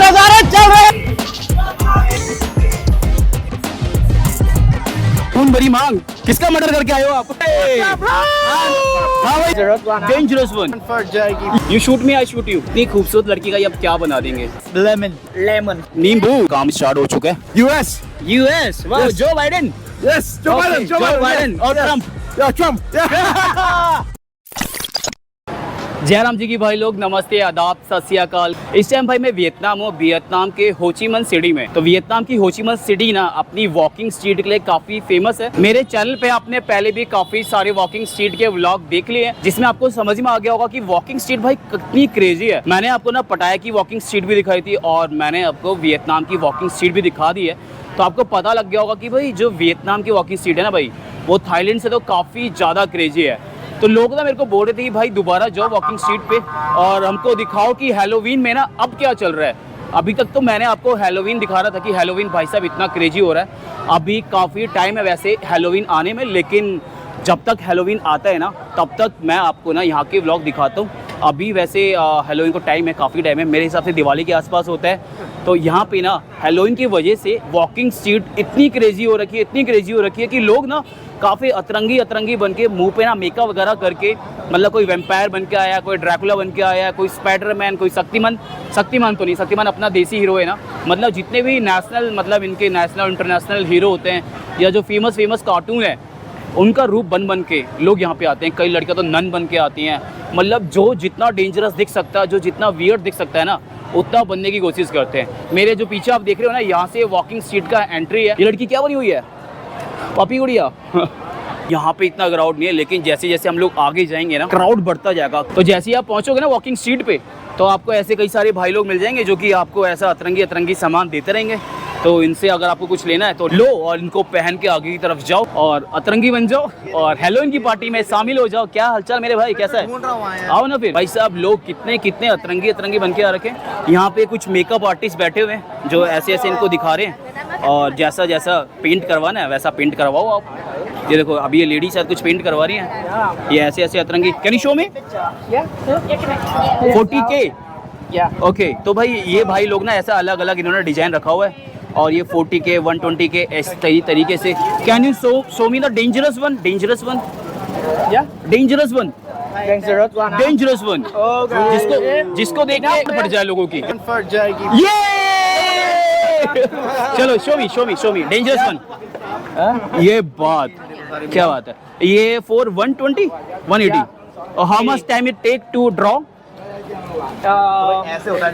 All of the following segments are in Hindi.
नजारे चल रहे हैं। खून भरी मांग, किसका मर्डर करके आए हो आप? हाँ भाई, dangerous one. You shoot me, I shoot you. इतनी खूबसूरत लड़की का ये अब क्या बना देंगे? लेमन नींबू। काम स्टार्ट हो चुका है। US. यूएस, वाह, Joe Biden. Yes, Joe Biden. Joe Biden और Trump. Yeah, Trump. Yeah. Jairam ji की भाई लोग, नमस्ते, आदाब, सत श्री अकाल। इस टाइम भाई मैं वियतनाम हूँ, वियतनाम के हो ची minh सिटी में। तो वियतनाम की हो ची minh सिटी ना अपनी वॉकिंग स्ट्रीट के लिए काफी फेमस है। मेरे चैनल पे आपने पहले भी काफी सारे वॉकिंग स्ट्रीट के व्लॉग देख लिए हैं, जिसमें आपको समझ में आ गया होगा कि वॉकिंग स्ट्रीट भाई कितनी क्रेजी है। मैंने आपको ना पटाया की वॉकिंग स्ट्रीट भी दिखाई थी और मैंने आपको वियतनाम की वॉकिंग स्ट्रीट भी दिखा दी है। तो आपको पता लग गया होगा कि भाई जो वियतनाम की वॉकिंग स्ट्रीट है ना भाई, वो थाईलैंड से तो काफ़ी ज़्यादा क्रेजी है। तो लोग ना मेरे को बोल रहे थे कि भाई दोबारा जाओ वॉकिंग स्ट्रीट पे और हमको दिखाओ कि हैलोवीन में ना अब क्या चल रहा है। अभी तक तो मैंने आपको हैलोवीन दिखा रहा था कि हैलोवीन भाई साहब इतना क्रेजी हो रहा है। अभी काफ़ी टाइम है वैसे हैलोवीन आने में, लेकिन जब तक हैलोवीन आता है ना तब तक मैं आपको ना यहाँ के व्लॉग दिखाता हूँ। अभी वैसे हैलोवीन को टाइम है, काफ़ी टाइम है, मेरे हिसाब से दिवाली के आसपास होता है। तो यहाँ पे ना हैलोवीन की वजह से वॉकिंग स्ट्रीट इतनी क्रेजी हो रखी है, इतनी क्रेजी हो रखी है कि लोग ना काफ़ी अतरंगी बन के मुँह पे ना मेकअप वगैरह करके, मतलब कोई वैम्पायर बन के आया, कोई ड्रैकुला बन के आया, कोई स्पाइडरमैन, कोई शक्तिमान तो नहीं, शक्तिमान अपना देसी हीरो है ना। मतलब जितने भी नेशनल, मतलब इनके नेशनल इंटरनेशनल हीरो होते हैं या जो फेमस कार्टून है, उनका रूप बन के लोग यहाँ पे आते हैं। कई लड़कियाँ तो नन बन के आती हैं। मतलब जो जितना डेंजरस दिख सकता है, जो जितना वियर्ड दिख सकता है ना, उतना बनने की कोशिश करते हैं। मेरे जो पीछे आप देख रहे हो ना, यहाँ से वॉकिंग स्ट्रीट का एंट्री है। ये लड़की क्या बनी हुई है? पपी गुड़िया। यहाँ पे इतना क्राउड नहीं है, लेकिन जैसे जैसे हम लोग आगे जाएंगे ना, क्राउड बढ़ता जाएगा। तो जैसे ही आप पहुँचोगे ना वॉकिंग स्ट्रीट पे, तो आपको ऐसे कई सारे भाई लोग मिल जाएंगे जो कि आपको ऐसा अतरंगी सामान देते रहेंगे। तो इनसे अगर आपको कुछ लेना है तो लो और इनको पहन के आगे की तरफ जाओ और अतरंगी बन जाओ और हैलोवीन की पार्टी में शामिल हो जाओ। क्या हालचाल मेरे भाई, कैसा है? आओ ना फिर भाई साहब। लोग कितने अतरंगी बन के आ रखे हैं। यहाँ पे कुछ मेकअप आर्टिस्ट बैठे हुए हैं जो ऐसे इनको दिखा रहे हैं और जैसा पेंट करवाना है वैसा पेंट करवाओ आप। ये देखो अभी ये लेडी शायद कुछ पेंट करवा रही हैं। ये ऐसे अतरंगी। Can you show me? 40K। Okay, तो भाई ये भाई लोग ना ऐसा अलग अलग इन्होंने डिजाइन रखा हुआ है और ये 40K 120K इस तरीके से। Can you show me the dangerous one? Dangerous one जिसको देखना पड़ जाए लोगों की। ये चलो शो मी डेंजरस वन। ये बात क्या बात है? ये फॉर 120 180 और how much time it take to draw? ऐसे होता है।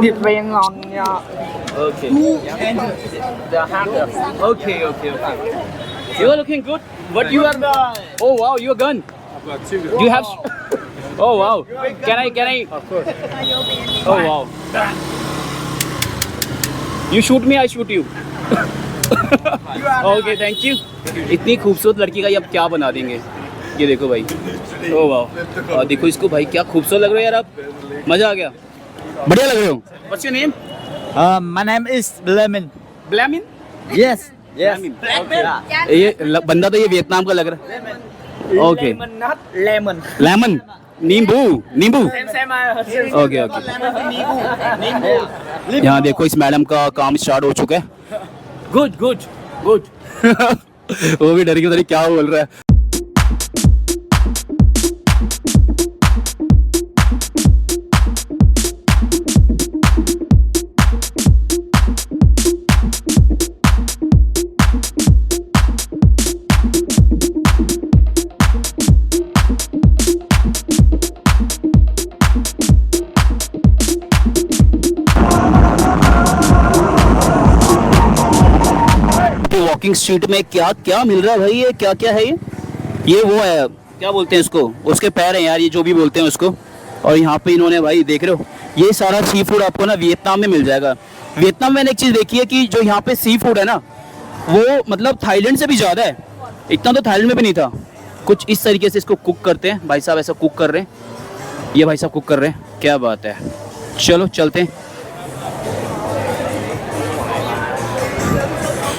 Depend on Okay. Okay. You are looking good. What you are? Oh wow, you are gun. I've got two. You have? Oh wow. Can I? Of course. Oh wow. You shoot me, I shoot you. Okay, thank you. इतनी खूबसूरत लड़की का ये अब क्या बना देंगे? ये देखो भाई। ओ वाह, और देखो इसको भाई, क्या खूबसूरत लग रहे हो यार आप। मजा आ गया, बढ़िया लग रहे हो। What's your name? My name is Lemon. Blamin? Yes. ये बंदा तो ये वियतनाम का लग रहा है। Okay, Lemon. लेमन, नींबू। ओके। यहाँ देखो इस मैडम का काम स्टार्ट हो चुका है। गुड। वो भी डर के क्या बोल रहा है। वॉकिंग स्ट्रीट में क्या मिल रहा है भाई? ये क्या है? ये वो है, क्या बोलते हैं इसको? उसके पैर हैं यार, ये जो भी बोलते हैं उसको। और यहाँ पे इन्होंने भाई देख रहे हो, ये सारा सी फूड आपको ना वियतनाम में मिल जाएगा। वियतनाम में मैंने एक चीज़ देखी है कि जो यहाँ पे सी फूड है ना, वो मतलब थाईलैंड से भी ज़्यादा है। इतना तो थाईलैंड में भी नहीं था। कुछ इस तरीके से इसको कुक करते हैं भाई साहब, ऐसा कुक कर रहे हैं। ये भाई साहब कुक कर रहे हैं, क्या बात है। चलो चलते हैं।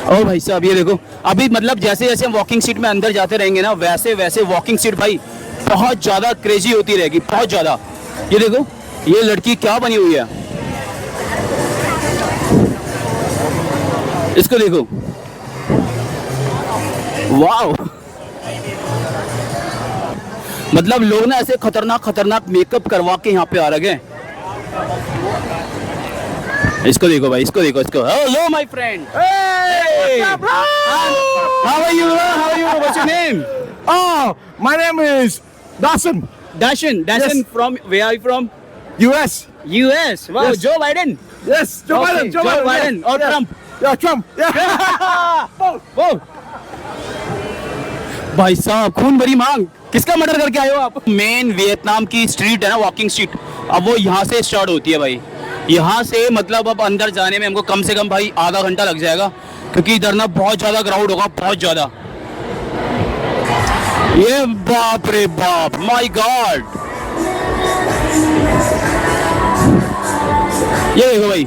और भाई साहब ये देखो, अभी मतलब जैसे जैसे हम वॉकिंग सीट में अंदर जाते रहेंगे ना, वैसे वैसे वॉकिंग सीट भाई बहुत ज़्यादा क्रेजी होती रहेगी, बहुत ज़्यादा। ये देखो ये लड़की क्या बनी हुई है, इसको देखो, वाओ। मतलब लोग ना ऐसे खतरनाक खतरनाक मेकअप करवा के यहाँ पे आ रखे हैं। इसको देखो भाई, इसको देखो, इसको। Hello my friend, Hey! What's up, bro? How are you, how are you, what's your name? Oh, my name is Dawson, Dashan, Dashan, Yes. from where are you from? US. US. Wow, Yes. Joe Biden. Yes, Joe Okay, Biden. Joe Biden yes, or yes. Trump? Yeah, Trump. Yeah. वो भाई साहब, खून भरी मांग, किसका मर्डर करके आए हो आप? मेन वियतनाम की स्ट्रीट है ना, वॉकिंग स्ट्रीट, अब वो यहाँ से स्टार्ट होती है भाई। यहाँ से मतलब अब अंदर जाने में हमको कम से कम भाई आधा घंटा लग जाएगा, क्योंकि इधर ना बहुत ज़्यादा क्राउड होगा, बहुत ज़्यादा। ये बाप रे बाप, माय गॉड। ये देखो भाई,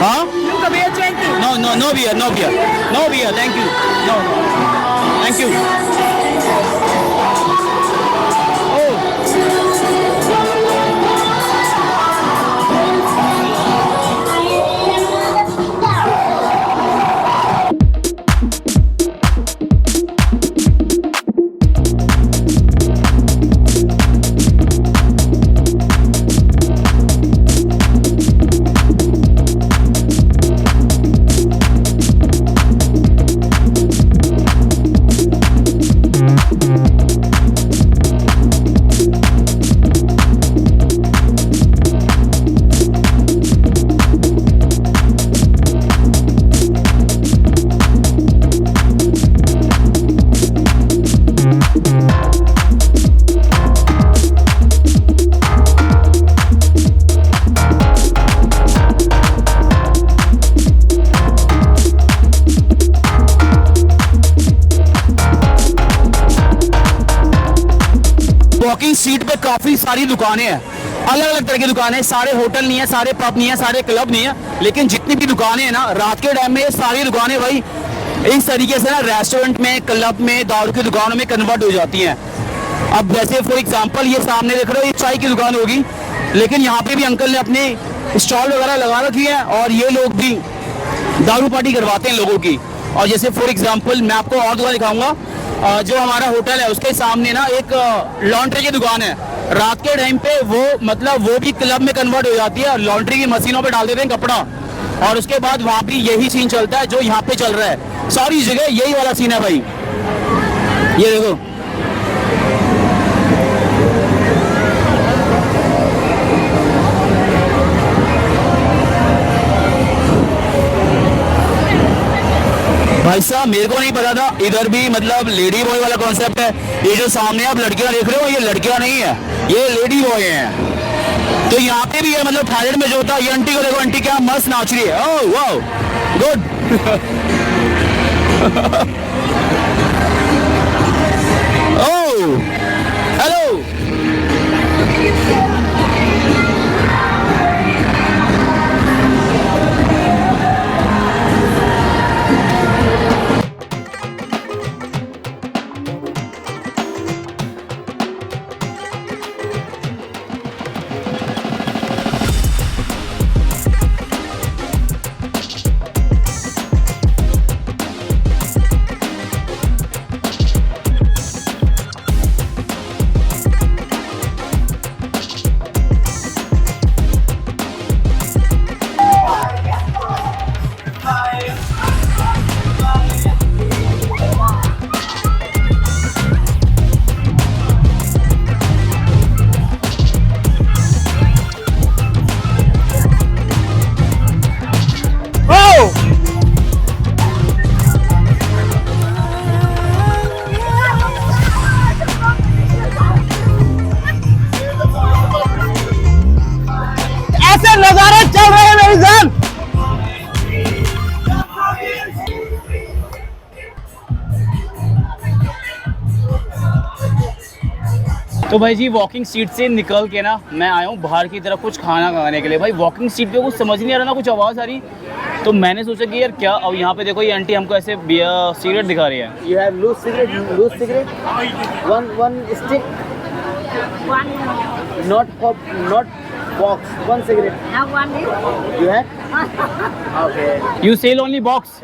हाँ, no no no beer, no beer, no beer, thank you, no no, thank you. Walking street पे काफी सारी दुकानें हैं, अलग अलग तरह की दुकानें हैं। सारे होटल नहीं है, सारे पब नहीं है, सारे क्लब नहीं है, लेकिन जितनी भी दुकानें हैं ना, रात के टाइम में ये सारी दुकानें भाई इस तरीके से ना रेस्टोरेंट में, क्लब में, दारू की दुकानों में कन्वर्ट हो जाती हैं। अब जैसे फॉर एग्जांपल ये सामने देख रहे हो, ये चाय की दुकान होगी, लेकिन यहाँ पे भी अंकल ने अपने स्टॉल वगैरह लगा रखी है, और ये लोग भी दारू पार्टी करवाते हैं लोगों की। और जैसे फॉर एग्जांपल मैं आपको और दुकान दिखाऊंगा, जो हमारा होटल है उसके सामने ना एक लॉन्ड्री की दुकान है। रात के टाइम पे वो मतलब वो भी क्लब में कन्वर्ट हो जाती है, लॉन्ड्री की मशीनों पे डाल देते हैं कपड़ा, और उसके बाद वहाँ भी यही सीन चलता है जो यहाँ पे चल रहा है। सारी जगह यही वाला सीन है भाई, ये देखो। भाई साहब, मेरे को नहीं पता था इधर भी मतलब लेडी बॉय वाला कॉन्सेप्ट है। ये जो सामने आप लड़कियां देख रहे हो, ये लड़कियां नहीं है, ये लेडी बॉय हैं। तो यहाँ पे भी है, मतलब थाईलैंड में जो होता है। ये आंटी को देखो, आंटी क्या मस्त नाच रही है। Oh wow, good. Oh hello, ऐसे नजारे चल रहे हैं मेरी जान। तो भाई जी वॉकिंग स्ट्रीट से निकल के ना मैं आया हूँ बाहर की तरफ कुछ खाना खाने के लिए। भाई वॉकिंग स्ट्रीट पे कुछ समझ नहीं आ रहा ना, कुछ आवाज़ आ रही, तो मैंने सोचा कि यार क्या। अब यहाँ पे देखो, ये आंटी हमको ऐसे सिगरेट दिखा रही है। You have loose cigarette, one stick. One. Not box. One cigarette. Now one is. You have? Okay. You sell only box.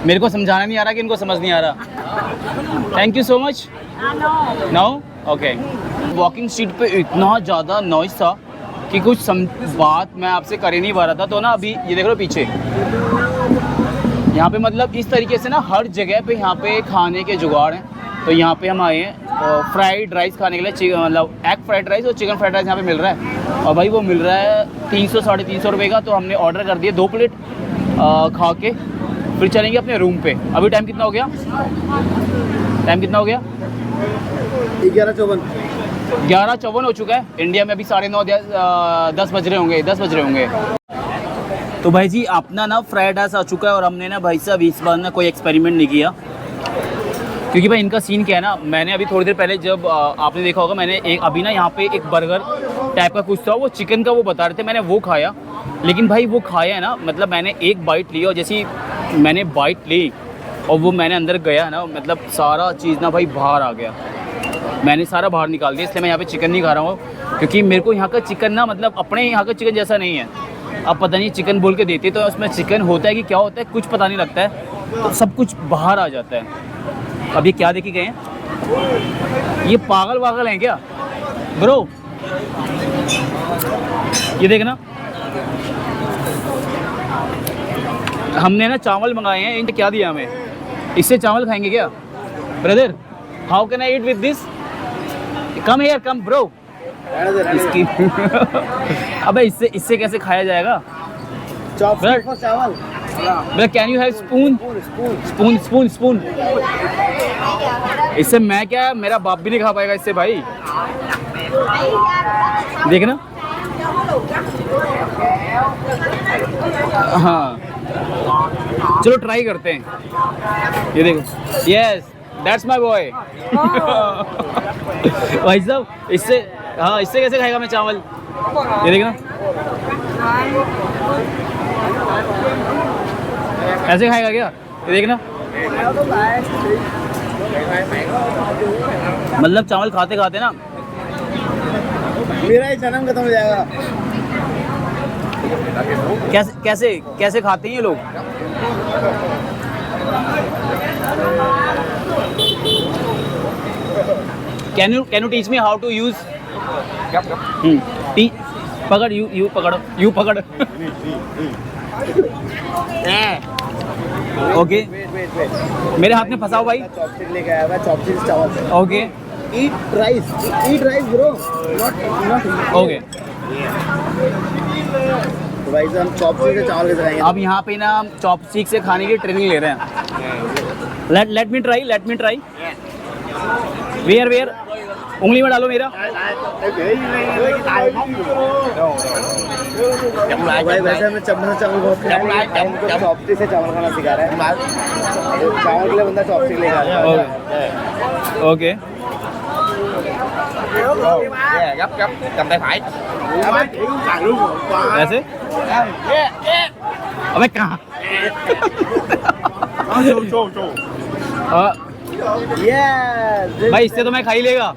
मेरे को समझाना नहीं आ रहा कि इनको समझ नहीं आ रहा। Thank you so much. No. No okay. Walking street पे इतना ज़्यादा नॉइस था कि कुछ बात मैं आपसे कर ही नहीं पा रहा था। तो ना अभी ये देख लो पीछे, यहाँ पे मतलब इस तरीके से ना हर जगह पे यहाँ पे खाने के जुगाड़ हैं। तो यहाँ पे हम आए हैं फ्राइड राइस खाने के लिए, मतलब एग फ्राइड राइस और चिकन फ्राइड राइस यहाँ पे मिल रहा है। और भाई वो मिल रहा है 300 साढ़े 300 रुपये का। तो हमने ऑर्डर कर दिया 2 प्लेट खा के फिर चलेंगे अपने रूम पे। अभी टाइम कितना हो गया? टाइम कितना हो गया? 11:54 हो चुका है। इंडिया में अभी 9:30 10 बज रहे होंगे, 10 बज रहे होंगे। तो भाई जी अपना ना फ्राइड राइस आ चुका है और हमने ना भाई साहब इस बार ना कोई एक्सपेरिमेंट नहीं किया, क्योंकि भाई इनका सीन क्या है ना, मैंने अभी थोड़ी देर पहले जब आपने देखा होगा मैंने एक अभी ना यहाँ पे एक बर्गर टाइप का कुछ था, वो चिकन का वो बता रहे थे, मैंने वो खाया। लेकिन भाई वो खाया है ना, मतलब मैंने एक बाइट ली और जैसी मैंने बाइट ली और वो मैंने अंदर गया ना, मतलब सारा चीज़ ना भाई बाहर आ गया। मैंने सारा बाहर निकाल दिया, इसलिए मैं यहाँ पे चिकन नहीं खा रहा हूँ, क्योंकि मेरे को यहाँ का चिकन ना मतलब अपने यहाँ का चिकन जैसा नहीं है। अब पता नहीं चिकन बोल के देते तो उसमें चिकन होता है कि क्या होता है कुछ पता नहीं लगता है, तो सब कुछ बाहर आ जाता है। अब ये क्या देखे गए हैं, ये पागल वागल हैं क्या ब्रो? ये देखना, हमने ना चावल मंगाए हैं, इनने क्या दिया हमें? इससे चावल खाएंगे क्या brother? How can I eat with this? Come here come bro. इसकी अबे इससे कैसे खाया जाएगा? Chopstick for चावल। Brother can you have spoon? Spoon spoon spoon. इससे मैं क्या, मेरा बाप भी नहीं खा पाएगा इससे भाई। देखना, हाँ चलो ट्राई करते हैं। ये देखो, यस दैट्स माय बॉय। भाई साहब इससे, हाँ इससे कैसे खाएगा मैं चावल? ये देखना, ऐसे खाएगा क्या? ये देखना, मतलब चावल खाते खाते ना मेरा ही जन्म खत्म हो जाएगा। कैसे कैसे कैसे खाते हैं ये लोग? Can you teach me how to use? पकड़, यू पकड़ो, यू पकड़। ओके मेरे हाथ में फंसाओ भाई। चॉपस्टिक लेके आया हुआ, चॉपस्टिक से चावल। Okay Eat rice bro, not okay. तो भाई साहब हम चॉपस्टिक से चावल कैसे खाएंगे? अब यहाँ पे ना हम चॉपस्टिक से खाने की ट्रेनिंग ले रहे हैं। लेट मी ट्राई वेयर उंगली में डालो मेरा। भाई वैसे हमें चम्मच से चावल बहुत खाया है, हमको चॉपस्टिक से चावल खाना सिखा रहा है। चावल के लिए बंदा चॉपस्टिक लेके आता है। Okay gấp cầm tay phải. ऐसे? अबे कहाँ? भाई इससे तो मैं खा ही लेगा।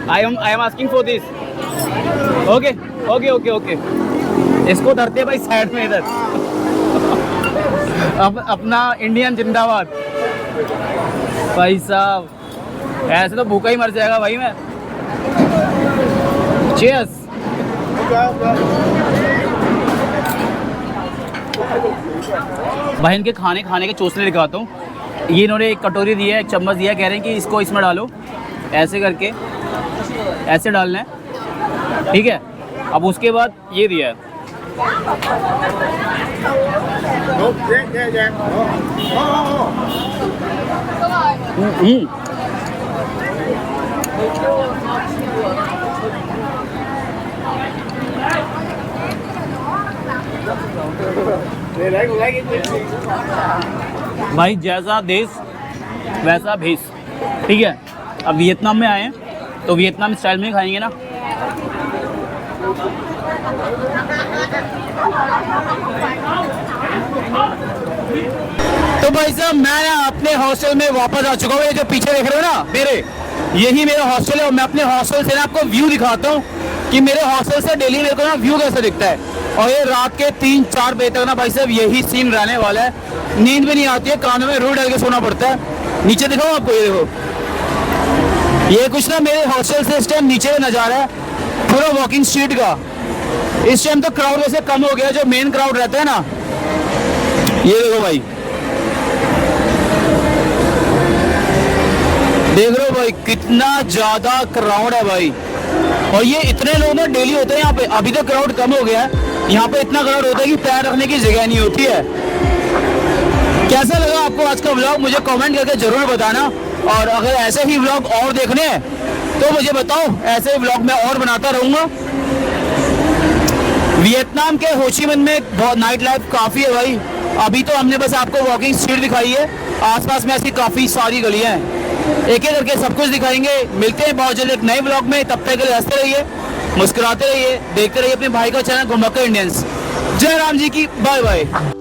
I am asking for this. Okay okay okay okay, इसको धरते भाई साइड में इधर। अब अपना इंडियन जिंदाबाद। भाई साहब ऐसे तो भूखा ही मर जाएगा भाई मैं। चीयर्स। भाई इनके खाने के चोंचले दिखाता हूँ। ये इन्होंने एक कटोरी दी है, एक चम्मच दिया है, कह रहे हैं कि इसको इसमें डालो, ऐसे करके ऐसे डालना है, ठीक है। अब उसके बाद ये दिया है, भाई जैसा देश वैसा भेष, ठीक है। अब वियतनाम में आए हैं तो वियतनाम स्टाइल में ही खाएंगे ना। तो भाई साहब मैं अपने हॉस्टल में वापस आ चुका हूँ। ये जो पीछे देख रहे हो ना मेरे, यही मेरा हॉस्टल है और मैं अपने हॉस्टल से ना आपको व्यू दिखाता हूँ कि मेरे हॉस्टल से डेली मेरे को ना व्यू कैसे दिखता है। और ये रात के 3-4 बजे तक ना भाई साहब यही सीन रहने वाला है। नींद भी नहीं आती है, कानों में रूह डाल के सोना पड़ता है। नीचे दिखाऊं आपको, ये देखो, ये कुछ ना मेरे हॉस्टल से इस टाइम नीचे का नज़ारा है पूरा वॉकिंग स्ट्रीट का। इस टाइम तो क्राउड वैसे कम हो गया, जो मेन क्राउड रहता है ना, ये देखो भाई, देख रहे हो भाई कितना ज्यादा क्राउड है भाई। और ये इतने लोग ना डेली होते हैं यहाँ पे। अभी तो क्राउड कम हो गया है, यहाँ पे इतना क्राउड होता है कि पैर रखने की जगह नहीं होती है। कैसा लगा आपको आज का व्लॉग, मुझे कमेंट करके जरूर बताना। और अगर ऐसे ही व्लॉग और देखने हैं तो मुझे बताओ, ऐसे ही व्लॉग मैं और बनाता रहूंगा। वियतनाम के हो ची मिन्ह में बहुत नाइट लाइफ काफी है भाई। अभी तो हमने बस आपको वॉकिंग स्ट्रीट दिखाई है, आसपास में ऐसी काफी सारी गलियां हैं। एक एक करके सब कुछ दिखाएंगे। मिलते हैं बहुत जल्द एक नए व्लॉग में। तब तक के लिए हंसते रहिए, मुस्कुराते रहिए, देखते रहिए अपने भाई का चैनल घुमक्कर इंडियंस। जय राम जी की, बाय बाय।